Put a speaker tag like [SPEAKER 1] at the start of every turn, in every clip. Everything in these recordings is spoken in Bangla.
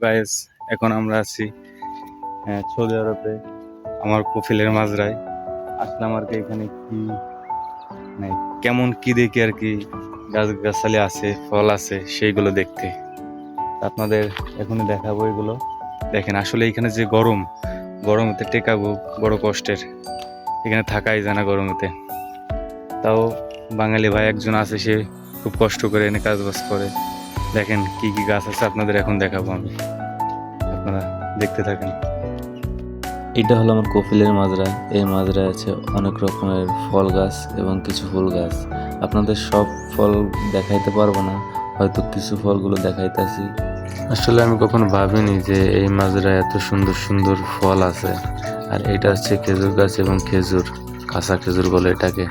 [SPEAKER 1] গাইস, এখন আমরা আছি সৌদি আরবে আমার কফিলের মাজরায় আসলাম আর কি। এখানে কি মানে কেমন কি দেখি আর কি, গাছগাছালি আছে, ফল আছে, সেইগুলো দেখতে আপনাদের এখনই দেখাবো। এগুলো দেখেন, আসলে এখানে যে গরমেতে টেকাবো বড় কষ্টের। এখানে থাকাই যায় না গরমেতে। তাও বাঙালি ভাই একজন আছে, সে খুব কষ্ট করে এনে কাজ বাজ করে। দেখেন কি কি গাছ আছে, আপনাদের এখন দেখাবো আমি, আপনারা দেখতে থাকেন।
[SPEAKER 2] এটা হলো আমার কফিলের মাজরা। এই মাজরায় আছে অনেক রকমের ফল গাছ এবং কিছু ফুল গাছ। আপনাদের সব ফল দেখাইতে পারবো না, হয়তো কিছু ফলগুলো দেখাইতেছি। আসলে আমি কখনো ভাবিনি যে এই মাজরায় এত সুন্দর সুন্দর ফল আছে। আর এটা হচ্ছে খেজুর গাছ এবং খেজুর, কাঁচা খেজুর বলে এটাকে।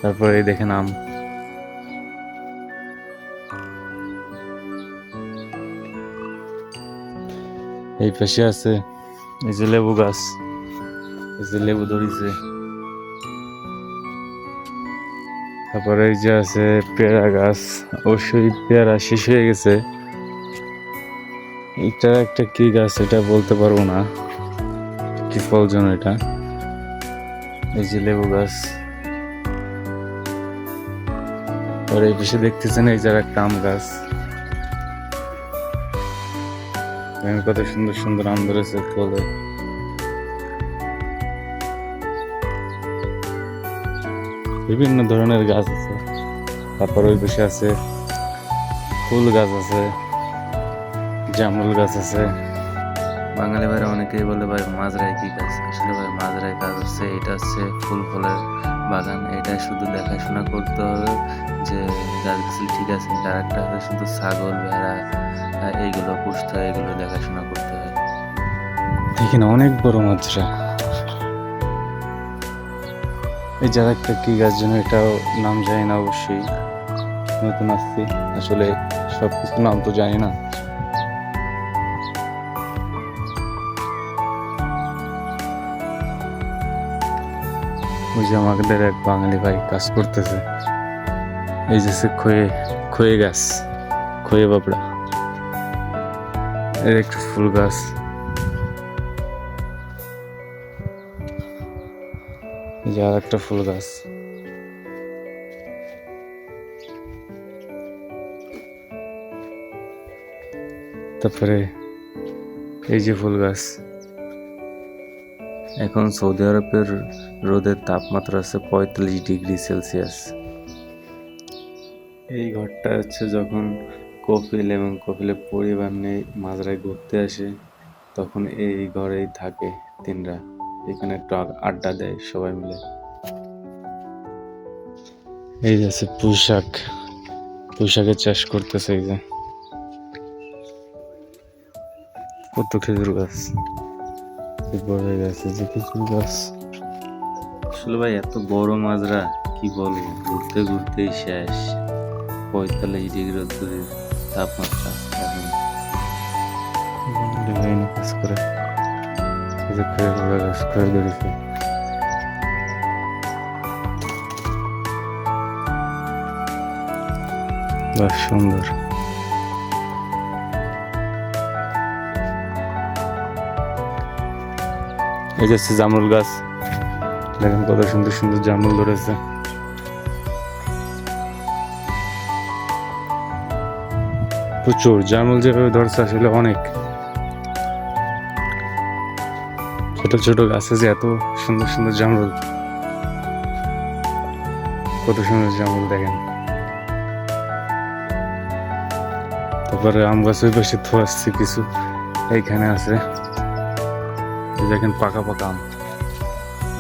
[SPEAKER 1] তারপরে এই দেখেন আম। এই পাশে আছে এই যে লেবু গাছ, এই যে লেবু ধরেছে। তারপরে এই যে আছে পেয়ারা গাছ, অবশ্যই পেয়ারা শেষ হয়ে গেছে। এটা একটা কি গাছ এটা বলতে পারবো না, কি ফল যেন এটা। এই যে লেবু গাছ। আর এই পাশে দেখতেছেন এই যে একটা আম গাছ, কত সুন্দর সুন্দর আম ধরেছে ফলে। বিভিন্ন ধরনের গাছ আছে। তারপর ওই পাশে আছে ফুল গাছ আছে, জামরুল গাছ আছে।
[SPEAKER 2] বাঙালি ভাইরা অনেকেই বলে ভাই মাজরায় কি গাছ, আসলে ভাই মাজরায় কাজ হচ্ছে এটা হচ্ছে ফুল ফলের বাগান। এটাই শুধু দেখাশোনা করতে হবে যে গাছগাছালি ঠিক আছে। আর একটা হচ্ছে শুধু ছাগল ভেড়া এইগুলো পুষতে হয়, এগুলো দেখাশোনা করতে হয়।
[SPEAKER 1] এখানে অনেক বড় মাজরা। এই যার একটা কি গাছ যেন, এটাও নাম জানি না, অবশ্যই নতুন আসছি, আসলে সবকিছু নাম তো জানি না। ওই যে আমাদের এক বাঙালি ভাই কাজ করতেছে, এই যে খয়ে গাছ, খয়ে বাবড়া, এর একটা ফুল গাছ। এই যে আর একটা ফুল গাছ। তারপরে এই যে ফুল গাছ।
[SPEAKER 2] এখন সৌদি আরবের রোদের তাপমাত্রা আছে 45 ডিগ্রি সেলসিয়াস।
[SPEAKER 1] এই ঘরটা হচ্ছে যখন কপিল এবং কপিলের পরিবার নিয়ে মাজরায় ঘুরতে আসে, তখন এই ঘরেই থাকে তিনরা। এখানে একটু আড্ডা দেয় সবাই মিলে। এই যে আছে পুঁইশাকের চাষ করতেছে। এই যে কত খেজুর গাছ, বড় হয়ে গেছে যে খেজুর গাছ।
[SPEAKER 2] আসলে ভাই এত বড় মাজরা কি বলবো, ঘুরতে ঘুরতেই শেষ। 45 ডিগ্রি রোদ্দুরের তাপমাত্রা এখন।
[SPEAKER 1] কাজ করে এই যে খেজুর গাছ করে ধরেছে। বেশ সুন্দর। এই যে জামরুল গাছ, দেখেন কত সুন্দর সুন্দর জামরুল ধরেছে। প্রচুর জামরুল যেভাবে ধরছে, আসলে অনেক ছোট ছোট গাছে যে এত সুন্দর সুন্দর জামরুল, কত সুন্দর জামরুল দেখেন। তারপরে আম গাছ ওই পাশে আসছে কিছু, এইখানে আছে দেখেন পাকা পাকা আম,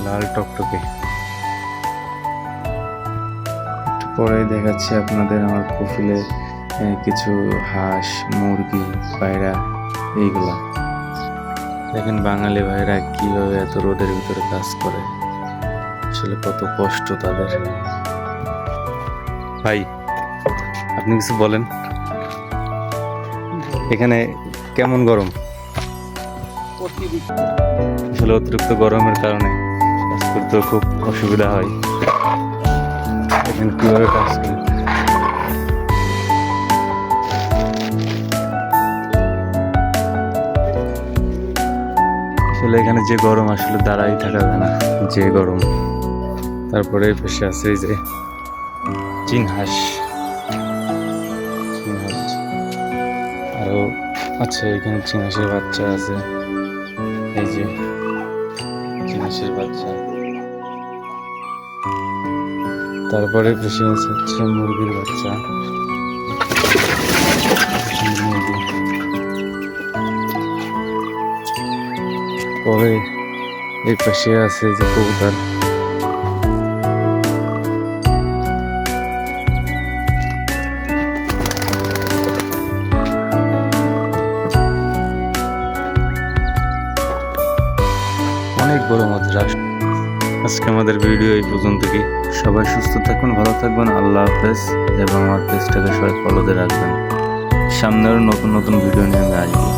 [SPEAKER 1] লাল টকটকে। একটু পরে দেখাচ্ছি আপনাদের আমার কফিলে কিছু হাঁস, মুরগি, পায়রা, এইগুলা দেখেন। বাঙালি ভাইরা কিভাবে এত রোদের ভিতরে কাজ করে, আসলে কত কষ্ট তাদের। ভাই আপনি কিছু বলেন, এখানে কেমন গরম? আসলে অতিরিক্ত গরমের কারণে কাজ করতে খুব অসুবিধা হয়। এখানে কিভাবে কাজ করে আসলে এখানে যে গরম আসলে দাঁড়াই থাকা যায় না, যে গরম। তারপরে এই পাশে আছে এই যে চীন হাঁস, আরো আছে এখানে চীন হাঁসের বাচ্চা আছে, এই যে চীন হাঁসের বাচ্চা। তারপরে পাশে আছে হচ্ছে মুরগির বাচ্চা, মুরগি। পরে এই পাশে আছে যে কবুতর। অনেক বড় মাদ্রাস। আজকে আমাদের ভিডিও এই পর্যন্তই। সবাই সুস্থ থাকুন, ভালো থাকবেন, আল্লাহ হাফেজ। এবং আমার পেজটাকে সবাই ফলোতে রাখবেন, সামনে আরো নতুন নতুন ভিডিও নিয়ে আমি আসবো।